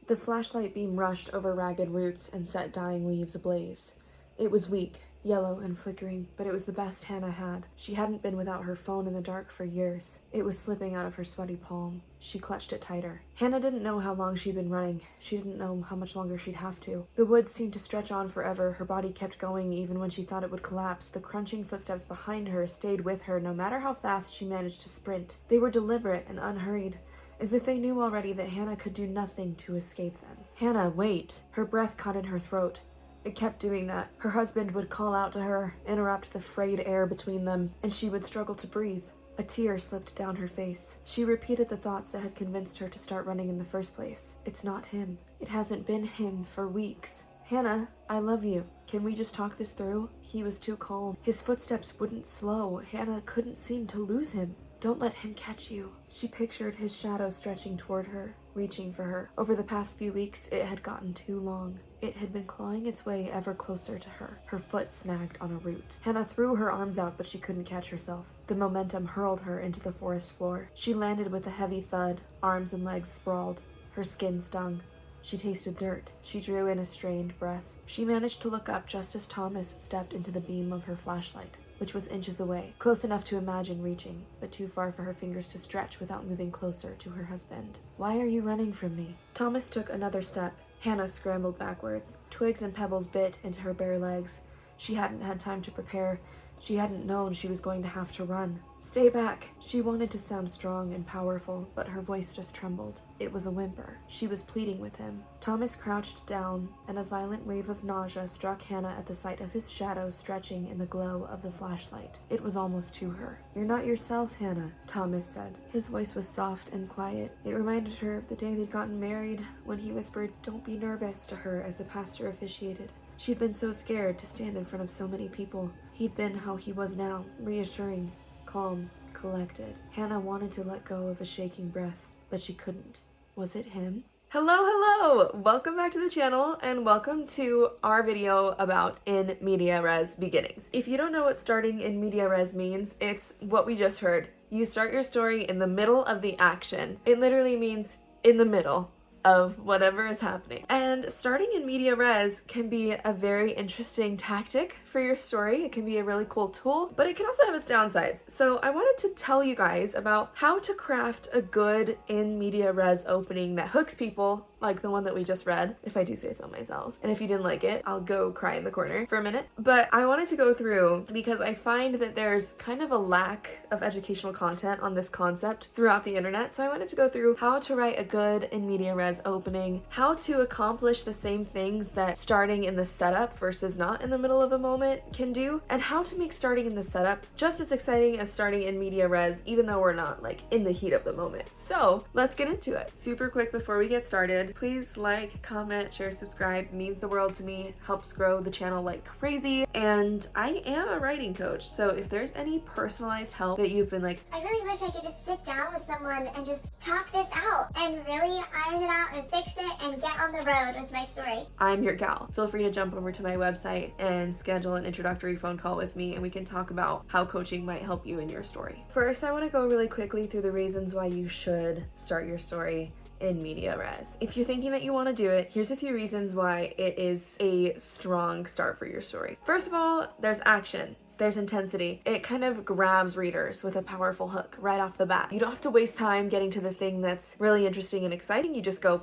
The flashlight beam rushed over ragged roots and set dying leaves ablaze. It was weak, yellow and flickering, but it was the best Hannah had. She hadn't been without her phone in the dark for years. It was slipping out of her sweaty palm. She clutched it tighter. Hannah didn't know how long she'd been running. She didn't know how much longer she'd have to. The woods seemed to stretch on forever. Her body kept going even when she thought it would collapse. The crunching footsteps behind her stayed with her no matter how fast she managed to sprint. They were deliberate and unhurried, as if they knew already that Hannah could do nothing to escape them. "Hannah, wait!" Her breath caught in her throat. It kept doing that. Her husband would call out to her, interrupt the frayed air between them, and she would struggle to breathe. A tear slipped down her face. She repeated the thoughts that had convinced her to start running in the first place. It's not him. It hasn't been him for weeks. "Hannah, I love you. Can we just talk this through?" He was too calm. His footsteps wouldn't slow. Hannah couldn't seem to lose him. "Don't let him catch you." She pictured his shadow stretching toward her, reaching for her. Over the past few weeks, it had gotten too long. It had been clawing its way ever closer to her. Her foot snagged on a root. Hannah threw her arms out, but she couldn't catch herself. The momentum hurled her into the forest floor. She landed with a heavy thud, arms and legs sprawled. Her skin stung. She tasted dirt. She drew in a strained breath. She managed to look up just as Thomas stepped into the beam of her flashlight, which was inches away, close enough to imagine reaching, but too far for her fingers to stretch without moving closer to her husband. "Why are you running from me?" Thomas took another step. Hannah scrambled backwards. Twigs and pebbles bit into her bare legs. She hadn't had time to prepare. She hadn't known she was going to have to run. "Stay back!" She wanted to sound strong and powerful, but her voice just trembled. It was a whimper. She was pleading with him. Thomas crouched down, and a violent wave of nausea struck Hannah at the sight of his shadow stretching in the glow of the flashlight. It was almost to her. "You're not yourself, Hannah," Thomas said. His voice was soft and quiet. It reminded her of the day they'd gotten married, when he whispered, "Don't be nervous," to her as the pastor officiated. She'd been so scared to stand in front of so many people. He'd been how he was now, reassuring, calm, collected. Hannah wanted to let go of a shaking breath, but she couldn't. Was it him? Hello! Welcome back to the channel, and welcome to our video about in media res beginnings. If you don't know what starting in media res means, it's what we just heard. You start your story in the middle of the action. It literally means in the middle of whatever is happening. And starting in media res can be a very interesting tactic for your story. It can be a really cool tool, but it can also have its downsides. So I wanted to tell you guys about how to craft a good in media res opening that hooks people, like the one that we just read, if I do say so myself. And if you didn't like it, I'll go cry in the corner for a minute. But I wanted to go through because I find that there's kind of a lack of educational content on this concept throughout the internet. So I wanted to go through how to write a good in media res opening, how to accomplish the same things that starting in the setup versus not in the middle of a moment can do, and how to make starting in the setup just as exciting as starting in media res, even though we're not like in the heat of the moment. So let's get into it. Super quick before we get started, please like, comment, share, subscribe. It means the world to me, helps grow the channel like crazy. And I am a writing coach, so if there's any personalized help that you've been like, I really wish I could just sit down with someone and just talk this out and really iron it out and fix it and get on the road with my story, I'm your gal. Feel free to jump over to my website and schedule an introductory phone call with me, and we can talk about how coaching might help you in your story. First, I want to go really quickly through the reasons why you should start your story in media res. If you're thinking that you want to do it, here's a few reasons why it is a strong start for your story. First of all, there's action. There's intensity. It kind of grabs readers with a powerful hook right off the bat. You don't have to waste time getting to the thing that's really interesting and exciting. You just go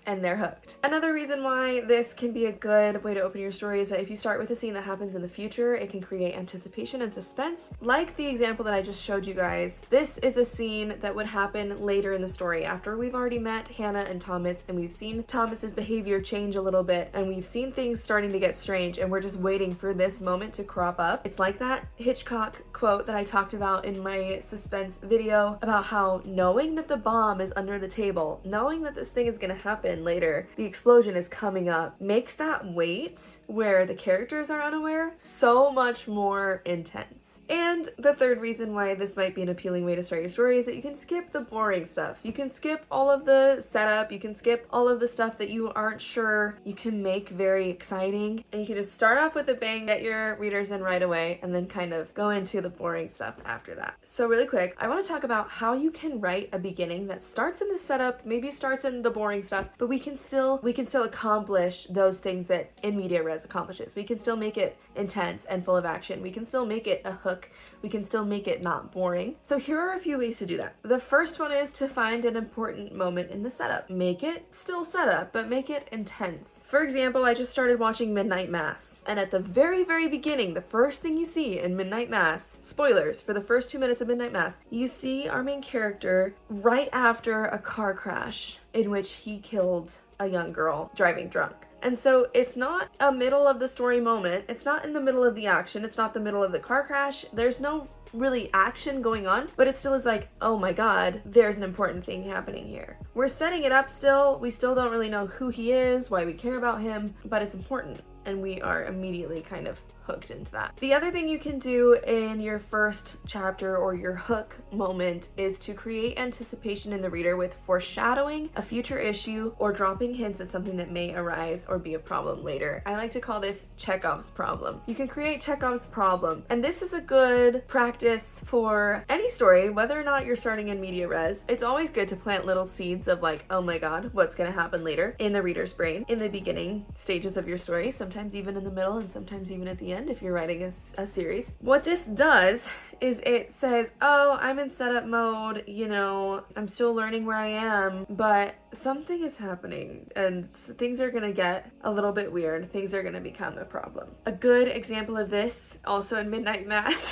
and they're hooked. Another reason why this can be a good way to open your story is that if you start with a scene that happens in the future, it can create anticipation and suspense. Like the example that I just showed you guys, this is a scene that would happen later in the story after we've already met Hannah and Thomas, and we've seen Thomas's behavior change a little bit, and we've seen things starting to get strange, and we're just waiting for this moment to crop up. It's like that Hitchcock quote that I talked about in my suspense video about how knowing that the bomb is under the table, knowing that this thing is gonna happen later, the explosion is coming up, makes that wait where the characters are unaware so much more intense. And the third reason why this might be an appealing way to start your story is that you can skip the boring stuff. You can skip all of the setup, you can skip all of the stuff that you aren't sure you can make very exciting, and you can just start off with a bang, get your readers in right away, and then kind of go into the boring stuff after that. So really quick, I want to talk about how you can write a beginning that starts in the setup, maybe starts in the boring stuff, but but we can still accomplish those things that in media res accomplishes. We can still make it intense and full of action. We can still make it a hook. We can still make it not boring. So here are a few ways to do that. The first one is to find an important moment in the setup. Make it still setup, but make it intense. For example, I just started watching Midnight Mass, and at the very, very beginning, the first thing you see in Midnight Mass, spoilers for the first 2 minutes of Midnight Mass, you see our main character right after a car crash in which he killed a young girl driving drunk. And so it's not a middle of the story moment. It's not in the middle of the action. It's not the middle of the car crash. There's no really action going on, but it still is like, oh my God, there's an important thing happening here. We're setting it up still. We still don't really know who he is, why we care about him, but it's important. And we are immediately kind of hooked into that. The other thing you can do in your first chapter or your hook moment is to create anticipation in the reader with foreshadowing a future issue or dropping hints at something that may arise or be a problem later. I like to call this Chekhov's problem. You can create Chekhov's problem, and this is a good practice for any story, whether or not you're starting in media res. It's always good to plant little seeds of like, oh my God, what's gonna happen later in the reader's brain in the beginning stages of your story, sometimes even in the middle and sometimes even at the end if you're writing a series. What this does is it says, oh, I'm in setup mode, you know, I'm still learning where I am, but something is happening and things are gonna get a little bit weird. Things are gonna become a problem. A good example of this, also in Midnight Mass,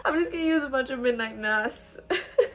I'm just gonna use a bunch of Midnight Mass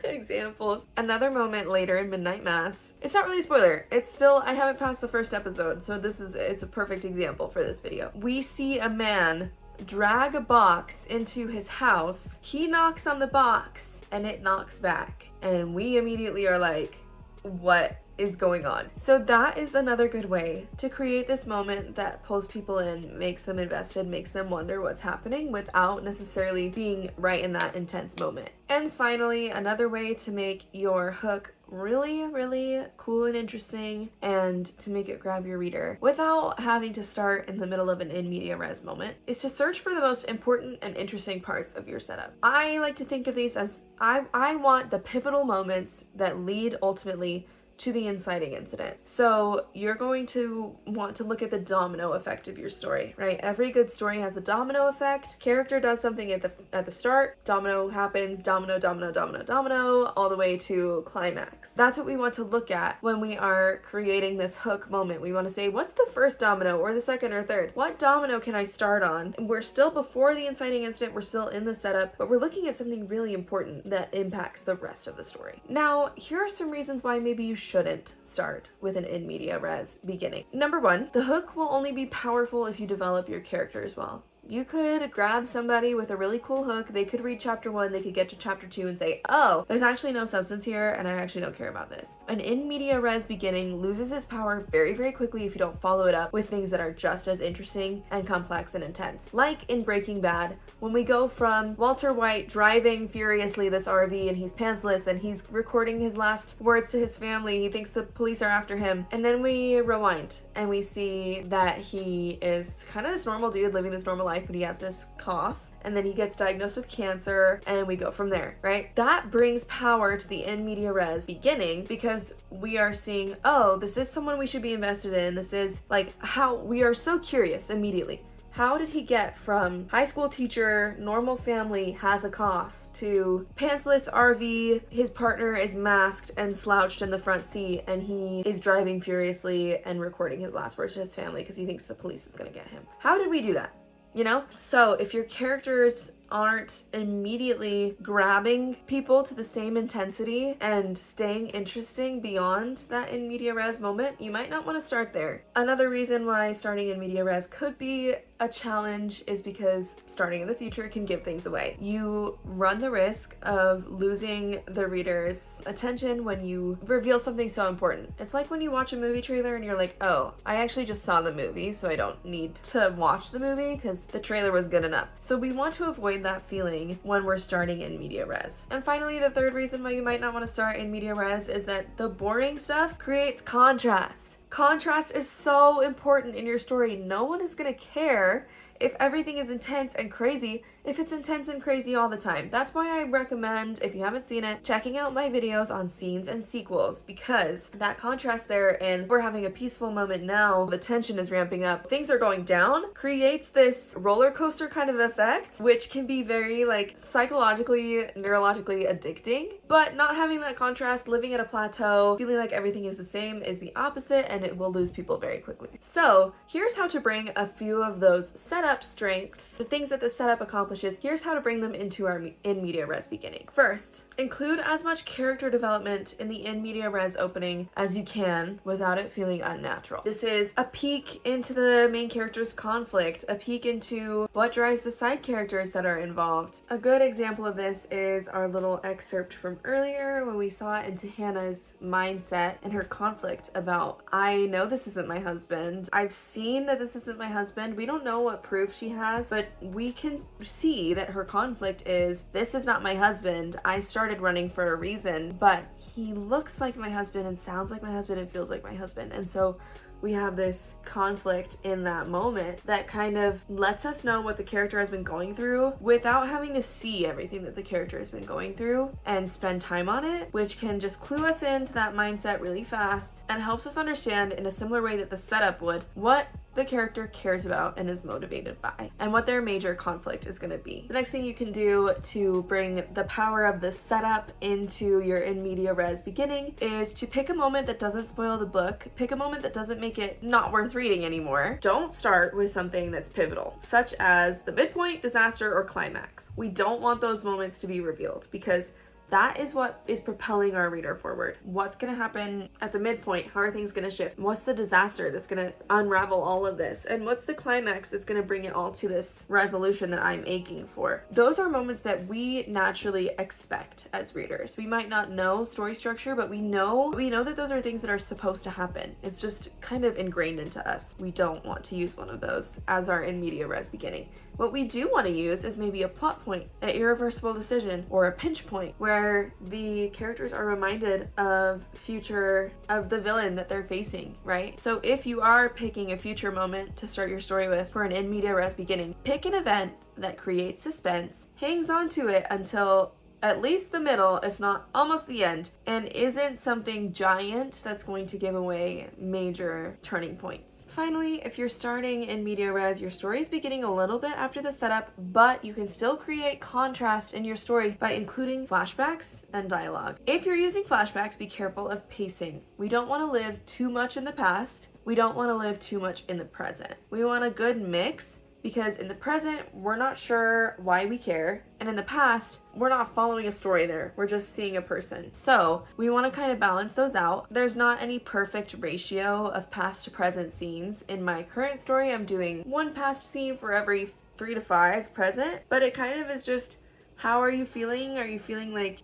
examples. Another moment later in Midnight Mass, it's not really a spoiler. It's still, I haven't passed the first episode, so it's a perfect example for this video. We see a man drag a box into his house. He knocks on the box and it knocks back. And we immediately are like, what is going on? So that is another good way to create this moment that pulls people in, makes them invested, makes them wonder what's happening without necessarily being right in that intense moment. And finally, another way to make your hook really, really cool and interesting and to make it grab your reader without having to start in the middle of an in media res moment is to search for the most important and interesting parts of your setup. I like to think of these as I want the pivotal moments that lead ultimately to the inciting incident. So you're going to want to look at the domino effect of your story, right? Every good story has a domino effect. Character does something at the start, domino happens, domino, domino, domino, domino, all the way to climax. That's what we want to look at when we are creating this hook moment. We want to say, what's the first domino or the second or third? What domino can I start on? And we're still before the inciting incident, we're still in the setup, but we're looking at something really important that impacts the rest of the story. Now, here are some reasons why maybe you shouldn't start with an in media res beginning. Number one, the hook will only be powerful if you develop your characters well. You could grab somebody with a really cool hook, they could read chapter 1, they could get to chapter 2 and say, oh, there's actually no substance here and I actually don't care about this. An in media res beginning loses its power very, very quickly if you don't follow it up with things that are just as interesting and complex and intense. Like in Breaking Bad, when we go from Walter White driving furiously this RV and he's pantsless and he's recording his last words to his family, he thinks the police are after him, and then we rewind and we see that he is kind of this normal dude living this normal life, but he has this cough and then he gets diagnosed with cancer and we go from there, right? That brings power to the in media res beginning because we are seeing, oh, this is someone we should be invested in. This is like how we are so curious immediately. How did he get from high school teacher, normal family, has a cough, to pantsless RV, his partner is masked and slouched in the front seat and he is driving furiously and recording his last words to his family because he thinks the police is gonna get him. How did we do that? You know? So if your characters aren't immediately grabbing people to the same intensity and staying interesting beyond that in media res moment, you might not want to start there. Another reason why starting in media res could be a challenge is because starting in the future can give things away. You run the risk of losing the reader's attention when you reveal something so important. It's like when you watch a movie trailer and you're like, oh, I actually just saw the movie, so I don't need to watch the movie because the trailer was good enough. So we want to avoid that feeling when we're starting in media res. And finally, the third reason why you might not want to start in media res is that the boring stuff creates contrast. Contrast is so important in your story. No one is going to care if everything is intense and crazy, if it's intense and crazy all the time. That's why I recommend, if you haven't seen it, checking out my videos on scenes and sequels, because that contrast there, and we're having a peaceful moment now, the tension is ramping up, things are going down, creates this roller coaster kind of effect, which can be very like psychologically, neurologically addicting. But not having that contrast, living at a plateau, feeling like everything is the same, is the opposite, and it will lose people very quickly. So here's how to bring a few of those setup strengths, the things that the setup accomplishes, here's how to bring them into our in media res beginning. First, include as much character development in the in media res opening as you can without it feeling unnatural. This is a peek into the main character's conflict, a peek into what drives the side characters that are involved. A good example of this is our little excerpt from earlier when we saw into Hannah's mindset and her conflict about, I know this isn't my husband. I've seen that this isn't my husband. We don't know what proof she has, but we can see that her conflict is, this is not my husband. I started running for a reason, but he looks like my husband and sounds like my husband and feels like my husband. And so we have this conflict in that moment that kind of lets us know what the character has been going through without having to see everything that the character has been going through and spend time on it, which can just clue us into that mindset really fast and helps us understand in a similar way that the setup would what the character cares about and is motivated by, and what their major conflict is going to be. The next thing you can do to bring the power of the setup into your in media res beginning is to pick a moment that doesn't spoil the book, pick a moment that doesn't make it not worth reading anymore. Don't start with something that's pivotal, such as the midpoint, disaster, or climax. We don't want those moments to be revealed because that is what is propelling our reader forward. What's gonna happen at the midpoint? How are things gonna shift? What's the disaster that's gonna unravel all of this? And what's the climax that's gonna bring it all to this resolution that I'm aching for? Those are moments that we naturally expect as readers. We might not know story structure, but we know that those are things that are supposed to happen. It's just kind of ingrained into us. We don't want to use one of those as our in media res beginning. What we do want to use is maybe a plot point, an irreversible decision, or a pinch point where the characters are reminded of the villain that they're facing, right? So if you are picking a future moment to start your story with for an in media res beginning, pick an event that creates suspense, hangs on to it until at least the middle, if not almost the end, and isn't something giant that's going to give away major turning points. Finally, if you're starting in media res, your story is beginning a little bit after the setup, but you can still create contrast in your story by including flashbacks and dialogue. If you're using flashbacks, be careful of pacing. We don't want to live too much in the past. We don't want to live too much in the present. We want a good mix, because in the present, we're not sure why we care, and in the past, we're not following a story there. We're just seeing a person. So we want to kind of balance those out. There's not any perfect ratio of past to present scenes. In my current story, I'm doing one past scene for every 3 to 5 present, but it kind of is just, how are you feeling? Are you feeling like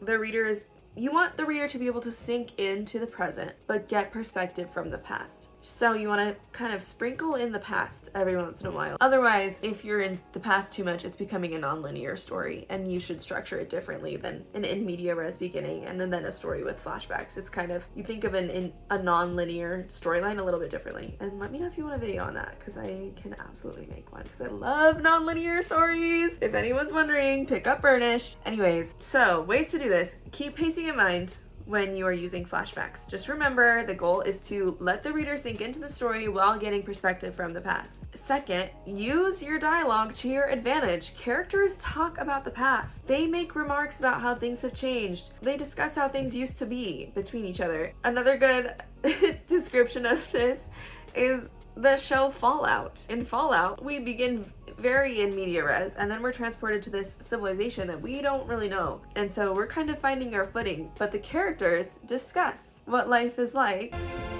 you want the reader to be able to sink into the present, but get perspective from the past. So you want to kind of sprinkle in the past every once in a while. Otherwise, if you're in the past too much, it's becoming a non-linear story, and you should structure it differently than an in media res beginning and then a story with flashbacks. It's kind of, you think of a non-linear storyline a little bit differently. And let me know if you want a video on that, because I can absolutely make one, because I love non-linear stories. If anyone's wondering, pick up Burnish. Anyways, so ways to do this. Keep pacing in mind when you are using flashbacks. Just remember, the goal is to let the reader sink into the story while getting perspective from the past. Second, use your dialogue to your advantage. Characters talk about the past. They make remarks about how things have changed. They discuss how things used to be between each other. Another good description of this is the show Fallout. In Fallout, we begin very in media res, and then we're transported to this civilization that we don't really know. And so we're kind of finding our footing, but the characters discuss what life is like.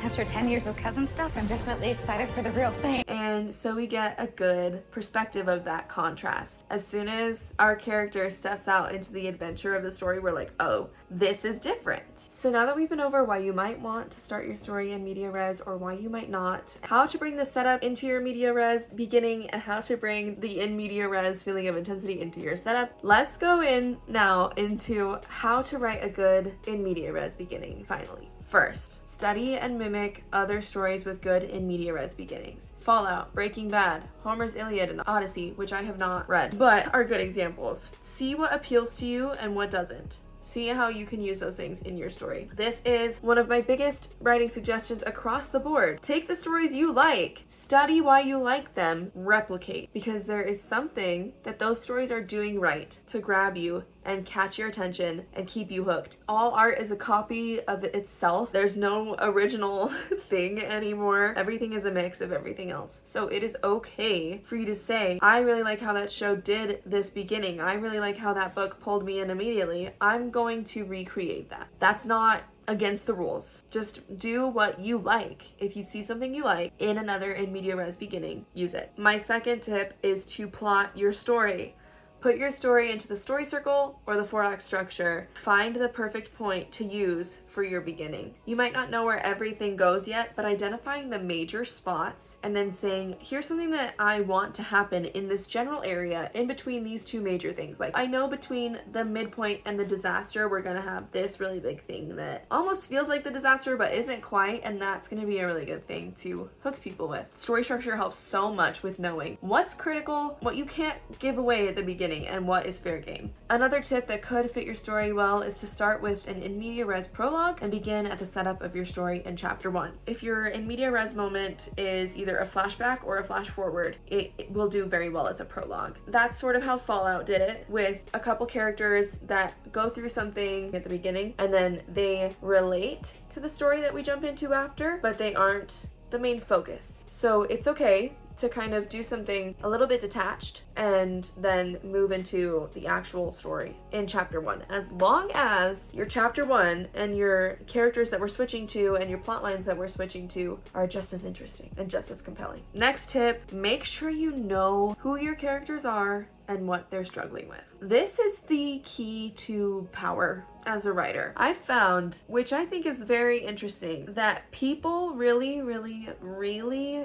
After 10 years of cousin stuff, I'm definitely excited for the real thing. And so we get a good perspective of that contrast. As soon as our character steps out into the adventure of the story, we're like, oh, this is different. So now that we've been over why you might want to start your story in media res or why you might not, how to bring the setup into your media res beginning, and how to bring the in media res feeling of intensity into your setup, let's go in now into how to write a good in media res beginning finally. First, study and mimic other stories with good in media res beginnings. Fallout, Breaking Bad, Homer's Iliad, and Odyssey, which I have not read, but are good examples. See what appeals to you and what doesn't. See how you can use those things in your story. This is one of my biggest writing suggestions across the board. Take the stories you like, study why you like them, replicate, because there is something that those stories are doing right to grab you and catch your attention and keep you hooked. All art is a copy of itself. There's no original thing anymore. Everything is a mix of everything else. So it is okay for you to say, I really like how that show did this beginning. I really like how that book pulled me in immediately. I'm going to recreate that. That's not against the rules. Just do what you like. If you see something you like in another in media res beginning, use it. My second tip is to plot your story. Put your story into the story circle or the 4-act structure. Find the perfect point to use for your beginning. You might not know where everything goes yet, but identifying the major spots and then saying, here's something that I want to happen in this general area in between these two major things. Like, I know between the midpoint and the disaster, we're gonna have this really big thing that almost feels like the disaster, but isn't quite, and that's gonna be a really good thing to hook people with. Story structure helps so much with knowing what's critical, what you can't give away at the beginning, and what is fair game. Another tip that could fit your story well is to start with an in media res prologue and begin at the setup of your story in chapter 1. If your in media res moment is either a flashback or a flash forward, it will do very well as a prologue. That's sort of how Fallout did it, with a couple characters that go through something at the beginning and then they relate to the story that we jump into after, but they aren't the main focus. So it's okay to kind of do something a little bit detached and then move into the actual story in chapter 1, as long as your chapter 1 and your characters that we're switching to and your plot lines that we're switching to are just as interesting and just as compelling. Next tip, make sure you know who your characters are and what they're struggling with. This is the key to power as a writer. I've found, which I think is very interesting, that people really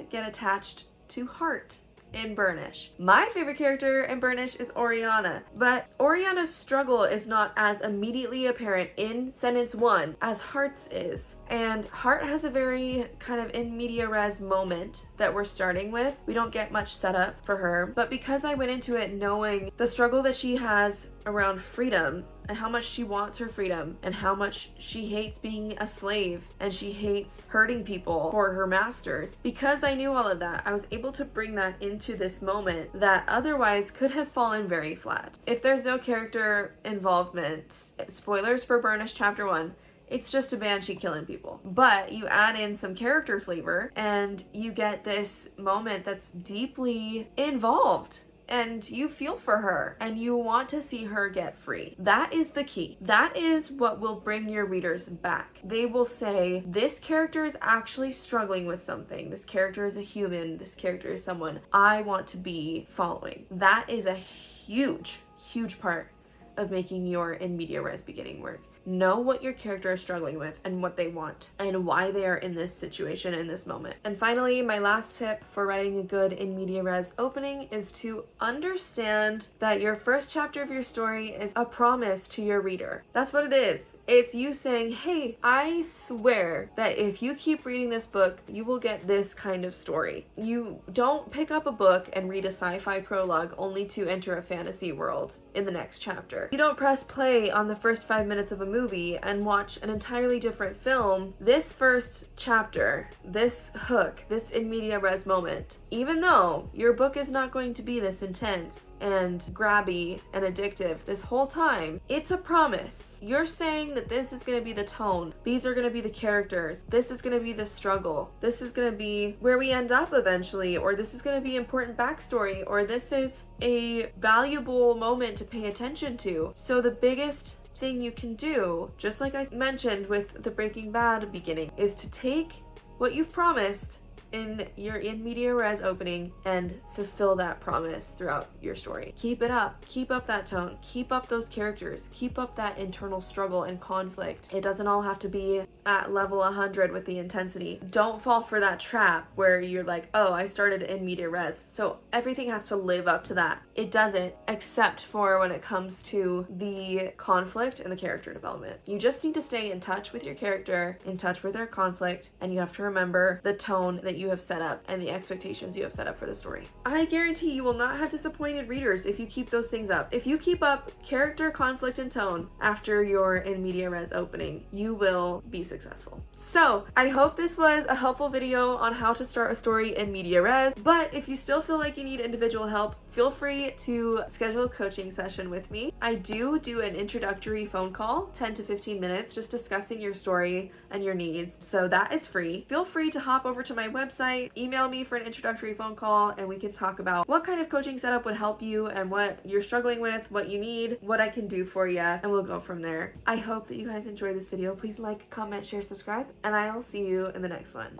get attached to Heart in Burnish. My favorite character in Burnish is Oriana, but Oriana's struggle is not as immediately apparent in sentence 1 as Heart's is. And Heart has a very kind of in media res moment that we're starting with. We don't get much setup for her, but because I went into it knowing the struggle that she has around freedom and how much she wants her freedom and how much she hates being a slave and she hates hurting people for her masters, because I knew all of that, I was able to bring that into this moment that otherwise could have fallen very flat. If there's no character involvement, spoilers for Burnish chapter 1, it's just a banshee killing people. But you add in some character flavor and you get this moment that's deeply involved. And you feel for her and you want to see her get free. That is the key. That is what will bring your readers back. They will say, this character is actually struggling with something. This character is a human. This character is someone I want to be following. That is a huge part of making your in media res beginning work. Know what your character is struggling with and what they want and why they are in this situation in this moment. And finally, my last tip for writing a good in media res opening is to understand that your first chapter of your story is a promise to your reader. That's what it is. It's you saying, hey, I swear that if you keep reading this book, you will get this kind of story. You don't pick up a book and read a sci-fi prologue only to enter a fantasy world in the next chapter. You don't press play on the first 5 minutes of a movie and watch an entirely different film. This first chapter, this hook, this in media res moment, even though your book is not going to be this intense and grabby and addictive this whole time, it's a promise. You're saying that this is going to be the tone. These are going to be the characters. This is going to be the struggle. This is going to be where we end up eventually, or this is going to be important backstory, or this is a valuable moment to pay attention to. So the biggest thing you can do, just like I mentioned with the Breaking Bad beginning, is to take what you've promised your in media res opening and fulfill that promise throughout your story. Keep it up. Keep up that tone. Keep up those characters. Keep up that internal struggle and conflict. It doesn't all have to be at level 100 with the intensity. Don't fall for that trap where you're like, oh, I started in media res, so everything has to live up to that. It doesn't, except for when it comes to the conflict and the character development. You just need to stay in touch with your character, in touch with their conflict, and you have to remember the tone that you have set up and the expectations you have set up for the story. I guarantee you will not have disappointed readers if you keep those things up. If you keep up character, conflict, and tone after your in media res opening, you will be successful. So I hope this was a helpful video on how to start a story in media res, but if you still feel like you need individual help, feel free to schedule a coaching session with me. I do an introductory phone call, 10 to 15 minutes, just discussing your story and your needs. So that is free. Feel free to hop over to my website, email me for an introductory phone call, and we can talk about what kind of coaching setup would help you and what you're struggling with, what you need, what I can do for you, and we'll go from there. I hope that you guys enjoyed this video. Please like, comment, share, subscribe, and I'll see you in the next one.